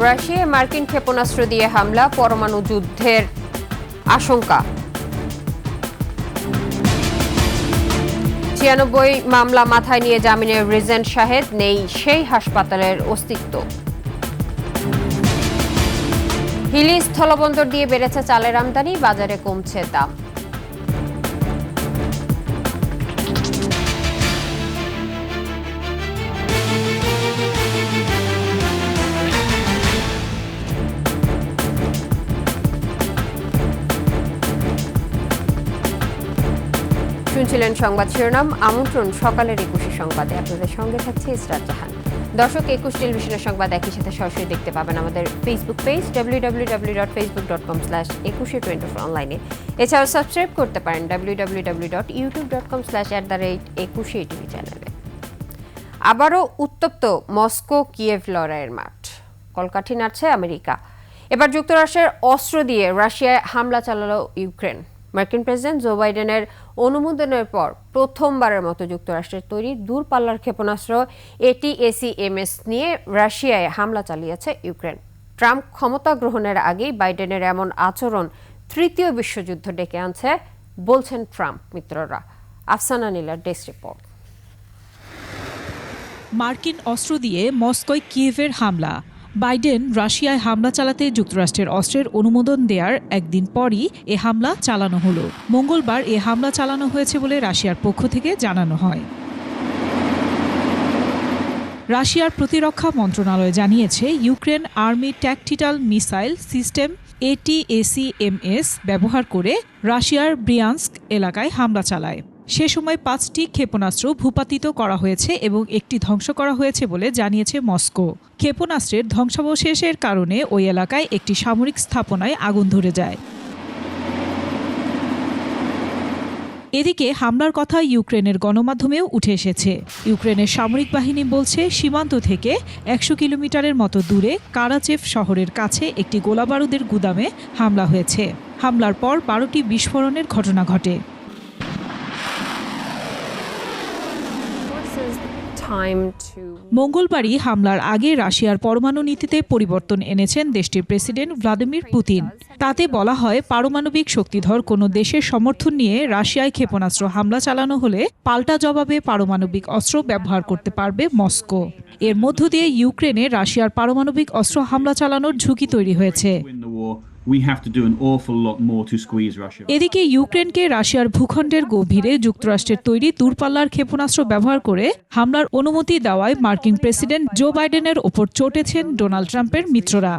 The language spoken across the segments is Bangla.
রাশিয়ায় মার্কিন ক্ষেপণাস্ত্র দিয়ে হামলা, পরমাণু যুদ্ধের আশঙ্কা। 96 মামলা মাথায় নিয়ে জামিনে রিজেন্ট শাহেদ, নেই সেই হাসপাতালের অস্তিত্ব। হিলি স্থলবন্দর দিয়ে বেড়েছে চালের আমদানি, বাজারে কমছে দাম। শুনছিলেন সংবাদ শিরোনাম। আমন্ত্রণ সকালের 21 সংবাদে, আপনাদের সঙ্গে থাকছে ইসরাত জাহান। দর্শক, 21 টেলিভিশনের সংবাদ একই সাথে সরাসরি দেখতে পাবেন আমাদের ফেসবুক পেজ www.facebook.com/2124 অনলাইনে। এছাড়াও সাবস্ক্রাইব করতে পারেন www.youtube.com/@21TV চ্যানেলে। আবারও উত্তপ্ত মস্কো কিয়েভ লড়াইয়ের মাঠ, কলকাঠি নাড়ছে আমেরিকা। এবার যুক্তরাষ্ট্রের অস্ত্র দিয়ে রাশিয়ায় হামলা চালালো ইউক্রেন। মার্কিন প্রেসিডেন্ট জো বাইডেনের অনুমোদনের পর প্রথমবারের মতো যুক্তরাষ্ট্রের তৈরি দূরপাল্লার ক্ষেপণাস্ত্র ATACMS নিয়ে রাশিয়ায় হামলা চালিয়েছে ইউক্রেন। ট্রাম্প ক্ষমতা গ্রহণের আগেই বাইডেনের এমন আচরণ তৃতীয় বিশ্বযুদ্ধ ডেকে আনছে বলছেন ট্রাম্প মিত্ররা। আফসানা নীলার ডেস্ক রিপোর্ট। মার্কিন অস্ত্র দিয়ে মস্কোয় কিয়েভের হামলা। বাইডেন রাশিয়ায় হামলা চালাতে যুক্তরাষ্ট্রের অস্ত্রের অনুমোদন দেওয়ার একদিন পরই এ হামলা চালানো হলো। মঙ্গলবার এ হামলা চালানো হয়েছে বলে রাশিয়ার পক্ষ থেকে জানানো হয়। রাশিয়ার প্রতিরক্ষা মন্ত্রণালয় জানিয়েছে, Ukraine army tactical missile system ATACMS ব্যবহার করে রাশিয়ার ব্রিয়ান্স্ক এলাকায় হামলা চালায়। সে সময় 5টি ক্ষেপণাস্ত্র ভূপাতিত করা হয়েছে এবং একটি ধ্বংস করা হয়েছে বলে জানিয়েছে মস্কো। ক্ষেপণাস্ত্রের ধ্বংসাবশেষের কারণে ওই এলাকায় একটি সামরিক স্থাপনায় আগুন ধরে যায়। এদিকে হামলার কথা ইউক্রেনের গণমাধ্যমেও উঠে এসেছে। ইউক্রেনের সামরিক বাহিনী বলছে, সীমান্ত থেকে 100 কিলোমিটারের মতো দূরে কারাচেভ শহরের কাছে একটি গোলাবারুদের গুদামে হামলা হয়েছে। হামলার পর 12টি বিস্ফোরণের ঘটনা ঘটে। মঙ্গলবারই হামলার আগে রাশিয়ার পরমাণু নীতিতে পরিবর্তন এনেছেন দেশটির প্রেসিডেন্ট ভ্লাদিমির পুতিন। তাতে বলা হয়, পারমাণবিক শক্তিধর কোনো দেশের সমর্থন নিয়ে রাশিয়ায় ক্ষেপণাস্ত্র হামলা চালানো হলে পাল্টা জবাবে পারমাণবিক অস্ত্র ব্যবহার করতে পারবে মস্কো। এর মধ্য দিয়ে ইউক্রেনে রাশিয়ার পারমাণবিক অস্ত্র হামলা চালানোর ঝুঁকি তৈরি হয়েছে। এদিকে ইউক্রেনকে রাশিয়ার ভূখণ্ডের গভীরে যুক্তরাষ্ট্রের তৈরি দূরপাল্লার ক্ষেপণাস্ত্র ব্যবহার করে হামলার অনুমতি দেওয়ায় মার্কিন প্রেসিডেন্ট জো বাইডেনের ওপর চটেছেন ডোনাল্ড ট্রাম্পের মিত্ররা।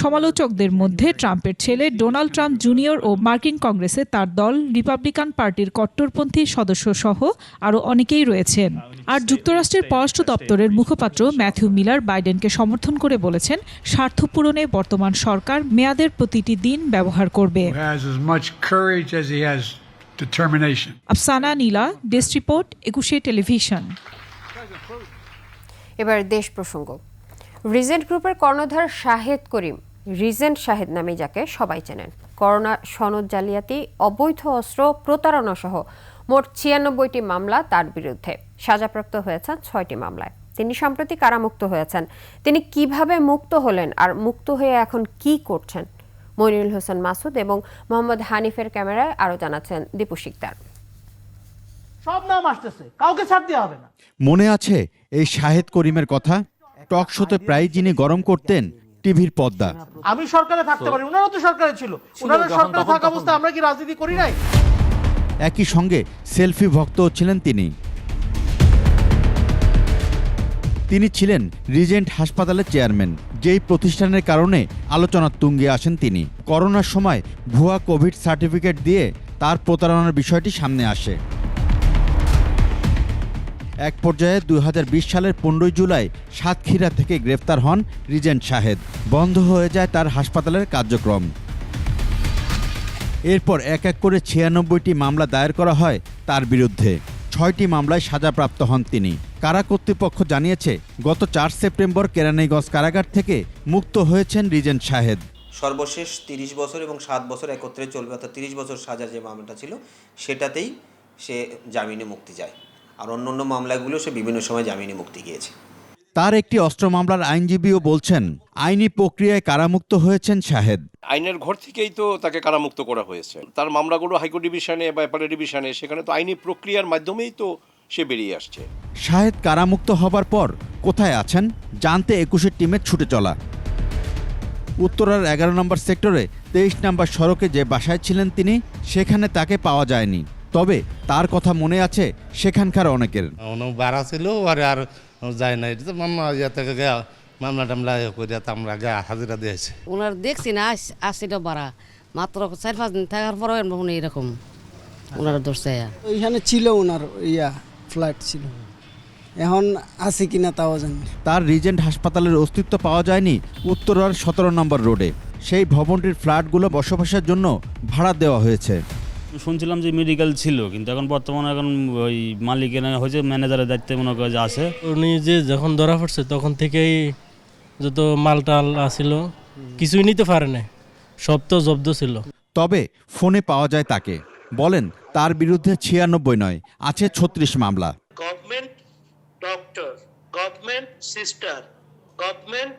সমালোচকদের মধ্যে ট্রাম্পের ছেলে ডোনাল্ড ট্রাম্প জুনিয়র ও মার্কিন কংগ্রেসে তার দল রিপাবলিকান পার্টির কট্টরপন্থী সদস্য সহ আরও অনেকেই রয়েছেন। আর যুক্তরাষ্ট্রের পররাষ্ট্র দপ্তরের মুখপাত্র ম্যাথিউ মিলার বাইডেনকে সমর্থন করে বলেছেন, স্বার্থ পূরণে বর্তমান সরকার মেয়াদের প্রতিটি দিন ব্যবহার করবে। আফসানা নীলা, ডেস্ক রিপোর্ট, 21 টেলিভিশন। এবার দেশ প্রসঙ্গ। রিজেন্ট গ্রুপের কর্ণধার শাহেদ করিম, রিজেন্ট শাহেদ নামে যাকে সবাই চেনেন, করোনা সনদ জালিয়াতি, অবৈধ অস্ত্র, প্রতারণা সহ মোট 96টি মামলা তার বিরুদ্ধে। সাজাপ্রাপ্ত হয়েছেন 6টি মামলায়। তিনি সম্প্রতি কারামুক্ত হয়েছেন। তিনি কিভাবে মুক্ত হলেন আর মুক্ত হয়ে এখন কি করছেন, মনিরুল হোসেন মাসুদ এবং মোহাম্মদ হানিফের ক্যামেরায় আরো জানাচ্ছেন দীপু শিকদার। সব নাম আসতেছে, কাউকে ছাড় দেওয়া হবে না। মনে আছে এই শাহেদ করিমের কথা? টক শোতে প্রায় যিনি গরম করতেন টিভির পর্দা। আমি সরকারে থাকতে পারি, ওনারা তো সরকারে ছিল, ওনারা সরকারে থাকা অবস্থায় আমরা কি রাজনীতি করি নাই? একই সঙ্গে সেলফি ভক্তও ছিলেন তিনি। তিনি ছিলেন রিজেন্ট হাসপাতালের চেয়ারম্যান, যেই প্রতিষ্ঠানের কারণে আলোচনার তুঙ্গে আসেন তিনি। করোনার সময় ভুয়া কোভিড সার্টিফিকেট দিয়ে তার প্রতারণার বিষয়টি সামনে আসে। এক পর্যায়ে 2020 সালের 15 জুলাই সাতক্ষীরা থেকে গ্রেফতার হন রিজেন্ট শাহেদ। বন্ধ হয়ে যায় তার হাসপাতালের কার্যক্রম। এরপর এক এক করে 96টি মামলা দায়ের করা হয় তার বিরুদ্ধে। 6টি মামলায় সাজাপ্রাপ্ত হন তিনি। কারা কর্তৃপক্ষ জানিয়েছে, গত 4 সেপ্টেম্বর কেরানীগঞ্জ কারাগার থেকে মুক্ত হয়েছেন রিজেন্ট শাহেদ। সর্বশেষ 30 বছর এবং 7 বছর একত্রে চলবে, অর্থাৎ 30 বছর সাজার যে মামলাটা ছিল সেটাতেই সে জামিনে মুক্তি যায়। আর অন্য মামলাগুলো সে বিভিন্ন সময় জামিনে মুক্তি গিয়েছে। তার একটি অস্ত্র মামলার আইনজীবীও বলছেন আইনি প্রক্রিয়ায় কারামুক্ত হয়েছেন শাহেদ। আইনের ঘর থেকেই তো তাকে কারামুক্ত করা হয়েছে। তার মামলাগুলো হাইকোর্ট ডিভিশনে বা অ্যাপেলেট ডিভিশনে, সেখানে তো আইনি প্রক্রিয়ার মাধ্যমেই তো সে বেরিয়ে আসছে। শাহেদ কারামুক্ত হবার পর কোথায় আছেন জানতে 21 টিমের ছুটে চলা। উত্তরার 11 নম্বর সেক্টরে 23 নম্বর সড়কে যে বাসায় ছিলেন তিনি, সেখানে তাকে পাওয়া যায়নি। তবে তার কথা মনে আছে সেখানকার অনেকের। বাড়া ছিল আর যায় না, এটা তো মামলা টামলা করে আমরা হাজিরা দিয়েছি। ওনার দেখছি না আসছিল বাড়া, মাত্র 4-5 দিন থাকার পরে উনি এরকম ওনার ধরছে। ওইখানে ছিল ওনার ফ্ল্যাট ছিল, এখন আছে কিনা তাও জানি। তার রিজেন্ট হাসপাতালের অস্তিত্ব পাওয়া যায়নি উত্তরার 17 নম্বর রোডে। সেই ভবনটির ফ্ল্যাটগুলো বসবাসের জন্য ভাড়া দেওয়া হয়েছে। শুনছিলাম যে মেডিকেল ছিল, কিন্তু এখন বর্তমানে ওই মালিকের হয়েছে, ম্যানেজারের দায়িত্বে মনে করে যে আছে। উনি যে যখন ধরা পড়ছে তখন থেকেই যত মালটাল আসিল কিছুই নিতে পারে না, সব তো জব্দ ছিল। তবে ফোনে পাওয়া যায় তাকে। বলেন তার বিরুদ্ধে 96 নয়, আছে 36 মামলা। Government doctor, government sister, government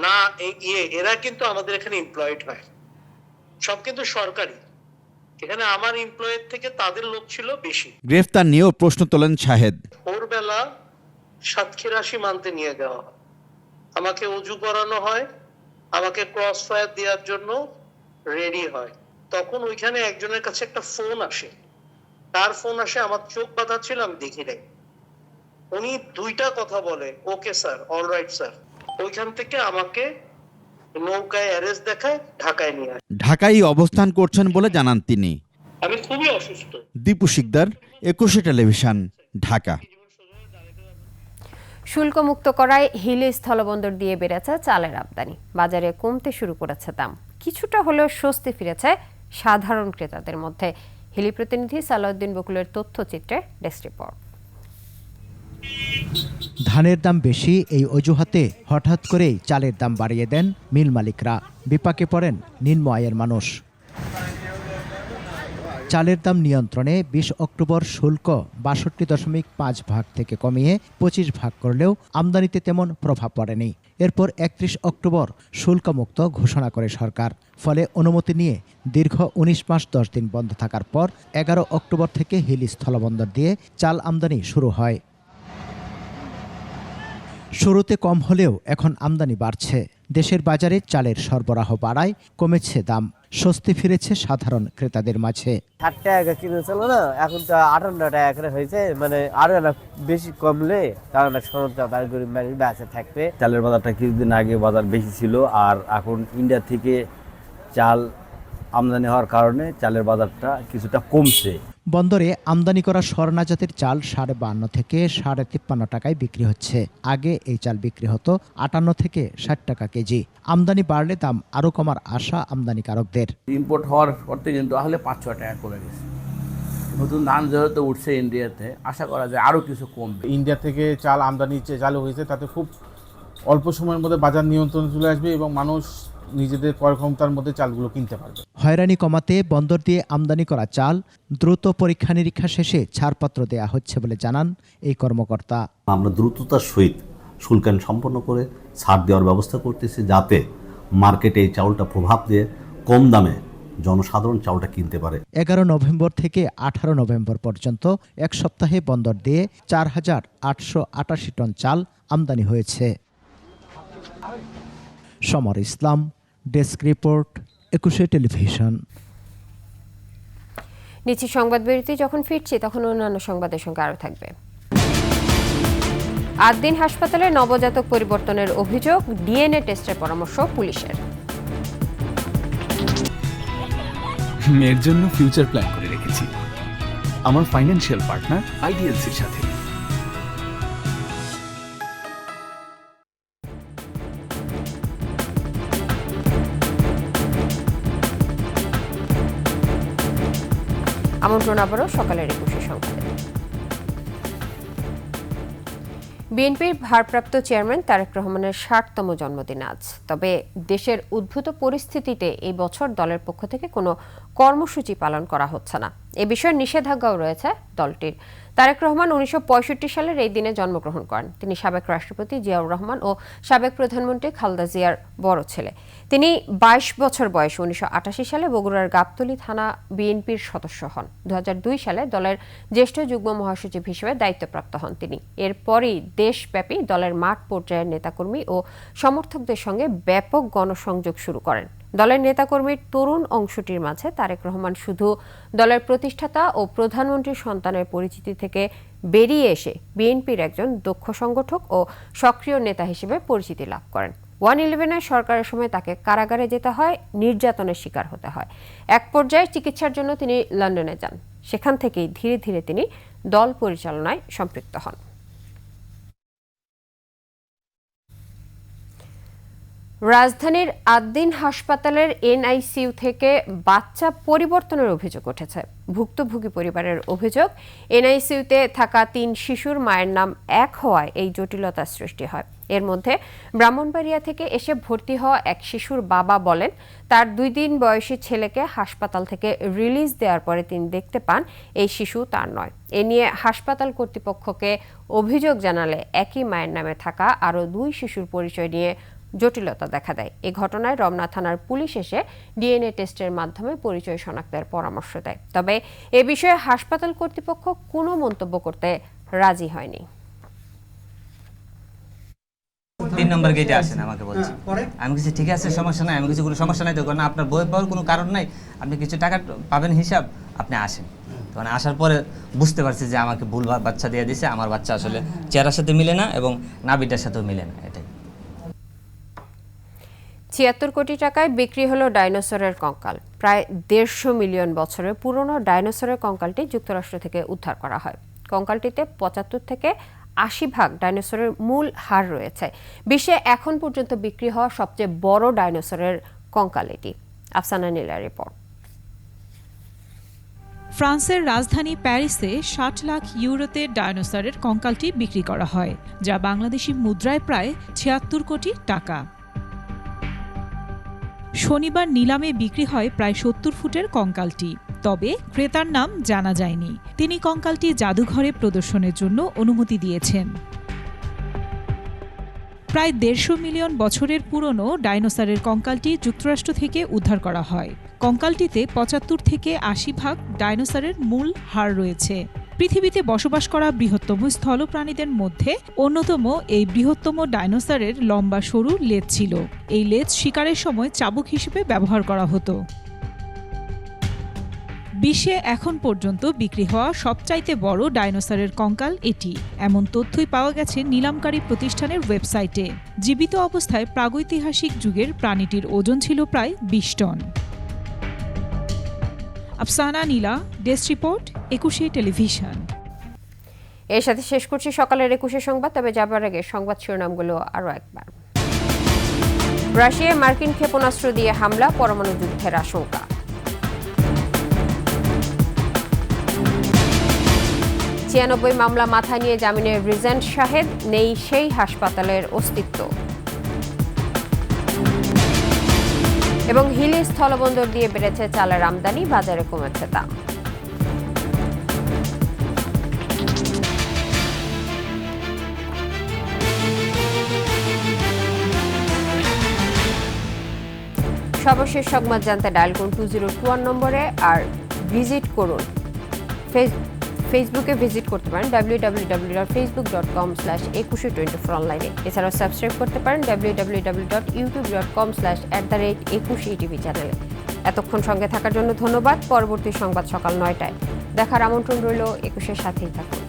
না এরা কিন্তু আমাদের এখানে এমপ্লয়েড হয়, সব কিন্তু সরকারি। এখানে আমার এমপ্লয়ের থেকে তাদের লোক ছিল বেশি। গ্রেফতার নিয়েও প্রশ্ন তোলেন শাহেদ। ভোরবেলা সাতক্ষীরাশি মানতে নিয়ে যাওয়া হয়, আমাকে উজু করানো হয়, আমাকে ক্রস ফায়ার দেওয়ার জন্য রেডি হয়। তখন ওইখানে একজনের কাছে একটা ফোন আসে, তার ফোন আসে, আমার চোখ বাঁধা ছিল, আমি দেখি নাই। উনি 2টা কথা বলে, ওকে স্যার, অলরাইট স্যার। ওইখান থেকে আমাকে নৌকায় অ্যারেস্ট দেখায়, ঢাকায় নিয়ে আসে। ঢাকায় অবস্থান করছেন বলে জানান তিনি। আমি খুবই অসুস্থ। দীপু শিকদার, 21 টেলিভিশন, ঢাকা। শুল্কমুক্ত করায় হিলি স্থলবন্দর দিয়ে বেড়েছে চালের আমদানি। বাজারে কমতে শুরু করেছে দাম। কিছুটা হলেও স্বস্তি ফিরেছে সাধারণ ক্রেতাদের মধ্যে। হিলি প্রতিনিধি সালাউদ্দিন বকুলের তথ্যচিত্রে ডেস্ক রিপোর্ট। ধানের দাম বেশি এই অজুহাতে হঠাৎ করেই চালের দাম বাড়িয়ে দেন মিল মালিকরা। বিপাকে পড়েন নিম্ন আয়ের মানুষ। চালের দাম নিয়ন্ত্রণে 20 অক্টোবর শুল্ক ৬২.৫ থেকে কমিয়ে 25 ভাগ করলেও আমদানিতে তেমন প্রভাব পড়েনি। এরপর 31 অক্টোবর শুল্কমুক্ত ঘোষণা করে সরকার। ফলে অনুমতি নিয়ে দীর্ঘ 19 মাস 10 দিন বন্ধ থাকার পর 11 অক্টোবর থেকে হিলি স্থলবন্দর দিয়ে চাল আমদানি শুরু হয়। শুরুতে কম হলেও এখন আমদানি বাড়ছে। দেশের বাজারে চালের সরবরাহ বাড়ায় কমেছে দাম। স্বস্তি ফিরেছে সাধারণ ক্রেতাদের মাঝে। 60 টাকা কিলো ছিল না, এখন তো 58 টাকা করে হয়েছে। মানে আরো বেশি কমলে কারণ সরকার গরিব মানুষ বেঁচে থাকবে। চালের বাজারটা কিছুদিন আগে বাজার বেশি ছিল, আর এখন ইন্ডিয়া থেকে চাল আমদানি হওয়ার কারণে চালের বাজারটা কিছুটা কমছে। বন্দরে আমদানি করা স্বর্ণা জাতের চাল 52 থেকে 53.5 টাকায় বিক্রি হচ্ছে। আগে এই চাল বিক্রি হতো 58 থেকে 60 টাকা কেজি। আমদানি বাড়লে দাম আরো কমার আশা আমদানিকারকদের। ইম্পোর্ট হওয়ার পর থেকে কিন্তু তাহলে 5-6 টাকা কমে গেছে। নতুন ধান যেহেতু উঠছে ইন্ডিয়াতে, আশা করা যায় আরো কিছু কমবে। ইন্ডিয়া থেকে চাল আমদানি চালু হয়েছে, তাতে খুব অল্প সময়ের মধ্যে বাজার নিয়ন্ত্রণে চলে আসবে এবং মানুষ নিজেদের ক্রয় ক্ষমতার মধ্যে চালগুলো কিনতে পারবে। হয়রানি কমাতে বন্দর দিয়ে আমদানি করা চাল দ্রুত পরীক্ষা নিরীক্ষা শেষে ছাড়পত্র দেয়া হচ্ছে বলে জানান এই কর্মকর্তা। আমরা দ্রুততার সহিত শুল্কায়ন সম্পন্ন করে ছাড় দেওয়ার ব্যবস্থা করতেছি, যাতে মার্কেটে এই চাউলটা প্রভাব দিয়ে কম দামে জনসাধারণ চাউলটা কিনতে পারে। 11 নভেম্বর থেকে 18 নভেম্বর পর্যন্ত এক সপ্তাহে বন্দর দিয়ে 4,888 টন চাল আমদানি হয়েছে। সমর ইসলাম, ডেস্ক রিপোর্ট, 21 টেলিভিশন। নিচ্ছি সংবাদ বিরতি। যখন ফিরছি তখন অন্যান্য সংবাদের সঙ্গে আরও থাকবে। 8 দিন হাসপাতালে নবজাতক পরিবর্তনের অভিযোগ, ডিএনএ টেস্টের পরামর্শ পুলিশের। মেয়ের জন্য ফিউচার প্ল্যান করে রেখেছি আমার ফাইন্যান্সিয়াল পার্টনার আইডিএলসির সাথে। আমন্ত্রণ আবারও সকালের 21 সংবাদে। বিএনপির ভারপ্রাপ্ত চেয়ারম্যান তারেক রহমানের 60তম জন্মদিন আজ। তবে দেশের উদ্ভূত পরিস্থিতিতে এই বছর দলের পক্ষ থেকে কোনো কর্মসূচি পালন করা হচ্ছে না। এ বিষয়ে নিষেধাজ্ঞাও রয়েছে দলটির। তারেক রহমান 1965 সালের এই দিনে জন্মগ্রহণ করেন। তিনি সাবেক রাষ্ট্রপতি জিয়াউর রহমান ও সাবেক প্রধানমন্ত্রী খালেদা জিয়ার বড় ছেলে। তিনি 22 বছর বয়সে 1988 সালে বগুড়ার গাবতলী থানা বিএনপির সদস্য হন। 2002 সালে দলের জ্যেষ্ঠ যুগ্ম মহাসচিব হিসেবে দায়িত্বপ্রাপ্ত হন তিনি। এরপরই দেশব্যাপী দলের মাঠ পর্যায়ের নেতাকর্মী ও সমর্থকদের সঙ্গে ব্যাপক গণসংযোগ শুরু করেন। দলের নেতাকর্মীর তরুণ অংশটির মাঝে তারেক রহমান শুধু দলের প্রতিষ্ঠাতা ও প্রধানমন্ত্রীর সন্তানের পরিচিতি থেকে বেরিয়ে এসে বিএনপির একজন দক্ষ সংগঠক ও সক্রিয় নেতা হিসেবে পরিচিতি লাভ করেন। 111-এর সরকারের সময় তাকে কারাগারে যেতে হয়, নির্যাতনের শিকার হতে হয়। এক পর্যায়ে চিকিৎসার জন্য তিনি লন্ডনে যান। সেখান থেকেই ধীরে ধীরে তিনি দল পরিচালনায় সম্পৃক্ত হন। রাজধানীর আদ্দিন হাসপাতালের এনআইসিইউ থেকে বাচ্চা পরিবর্তনের অভিযোগ উঠেছে। ভুক্তভোগী পরিবারের অভিযোগ, এনআইসিইউতে থাকা 3 শিশুর মায়ের নাম এক হওয়ায় এই জটিলতার সৃষ্টি হয়। এর মধ্যে ব্রাহ্মণবাড়িয়া থেকে এসে ভর্তি হওয়া এক শিশুর বাবা বলেন, তার 2 দিন বয়সী ছেলেকে হাসপাতাল থেকে রিলিজ দেওয়ার পরে তিনি দেখতে পান এই শিশু তার নয়। এ নিয়ে হাসপাতাল কর্তৃপক্ষকে অভিযোগ জানালে একই মায়ের নামে থাকা আরও 2 শিশুর পরিচয় নিয়ে জটিলতা দেখা দেয়। এই ঘটনায় রমনা থানার পুলিশ এসে ডিএনএ টেস্টের মাধ্যমে পরিচয় শনাক্তের পরামর্শ দেয়। তবে এ বিষয়ে হাসপাতাল কর্তৃপক্ষ কোনো মন্তব্য করতে রাজি হয়নি। 3 নম্বর গেটে আসেন আমাকে বলছে, আমি কিছু ঠিক আছে, সমস্যা নাই, আমি কিছু কোনো সমস্যা নাই, তো না আপনার বই পাওয়ার কোনো কারণ নাই, আপনি কিছু টাকা পাবেন হিসাব, আপনি আসেন। তখন আসার পরে বুঝতে পারছি যে আমাকে ভুল বাচ্চা দিয়ে দিছে, আমার বাচ্চা আসলে চেহারার সাথে মিলে না এবং নাভিটার সাথেও মিলে না। এটাই 76 কোটি টাকায় বিক্রি হলো ডাইনোসরের কঙ্কাল। প্রায় 150 মিলিয়ন বছরের পুরনো ডাইনোসরের কঙ্কালটি যুক্তরাষ্ট্র থেকে উদ্ধার করা হয়। কঙ্কালটিতে 75 থেকে 80 ভাগ ডাইনোসরের মূল হাড় রয়েছে। বিশ্বে এখন পর্যন্ত বিক্রি হওয়া সবচেয়ে বড় ডাইনোসরের কঙ্কাল এটি। আফসানা নীলার রিপোর্ট। ফ্রান্সের রাজধানী প্যারিসে 60 লাখ ইউরোতে ডাইনোসরের কঙ্কালটি বিক্রি করা হয়, যা বাংলাদেশি মুদ্রায় প্রায় 76 কোটি টাকা। শনিবার নিলামে বিক্রি হয় প্রায় 70 ফুটের কঙ্কালটি। তবে ক্রেতার নাম জানা যায়নি। তিনি কঙ্কালটি জাদুঘরে প্রদর্শনের জন্য অনুমতি দিয়েছেন। প্রায় 150 মিলিয়ন বছরের পুরনো ডাইনোসরের কঙ্কালটি যুক্তরাষ্ট্র থেকে উদ্ধার করা হয়। কঙ্কালটিতে 75 থেকে 80 ভাগ ডাইনোসরের মূল হাড় রয়েছে। পৃথিবীতে বসবাস করা বৃহত্তম স্থলপ্রাণীদের মধ্যে অন্যতম এই বৃহত্তম ডাইনোসরের লম্বা সরু লেজ ছিল। এই লেজ শিকারের সময় চাবুক হিসেবে ব্যবহার করা হতো। বিশ্বে এখন পর্যন্ত বিক্রি হওয়া সবচাইতে বড় ডাইনোসরের কঙ্কাল এটি, এমন তথ্যই পাওয়া গেছে নিলামকারী প্রতিষ্ঠানের ওয়েবসাইটে। জীবিত অবস্থায় প্রাগৈতিহাসিক যুগের প্রাণীটির ওজন ছিল প্রায় 20 টন। আফসানা নীলা, ডেস্ক রিপোর্ট, 21 টেলিভিশন। এর সাথে শেষ করছি সকালের 21 সংবাদ। তবে যাবার আগে সংবাদ শিরোনামগুলো আরও একবার। রাশিয়ায় মার্কিন ক্ষেপণাস্ত্র দিয়ে হামলা, পরমাণু যুদ্ধের আশঙ্কা। ছিয়ানব্বই মামলা মাথায় নিয়ে জামিনে রিজেন্ট শাহেদ, নেই সেই হাসপাতালের অস্তিত্ব। এবং হিলি স্থলবন্দর দিয়ে বেড়েছে চালের আমদানি, বাজারে কমেছে দাম। সর্বশেষ সংবাদ জানতে ডায়াল করুন 2021 নম্বরে, আর ভিজিট করুন ফেসবুকে ভিজিট করতে পারেন www.facebook.com/2124 অনলাইনে। এছাড়াও সাবস্ক্রাইব করতে পারেন www.youtube.com/@21etv চ্যানেলে। এতক্ষণ সঙ্গে থাকার জন্য ধন্যবাদ। পরবর্তী সংবাদ সকাল 9টায় দেখার আমন্ত্রণ রইল। 21-এর সাথেই থাকুন।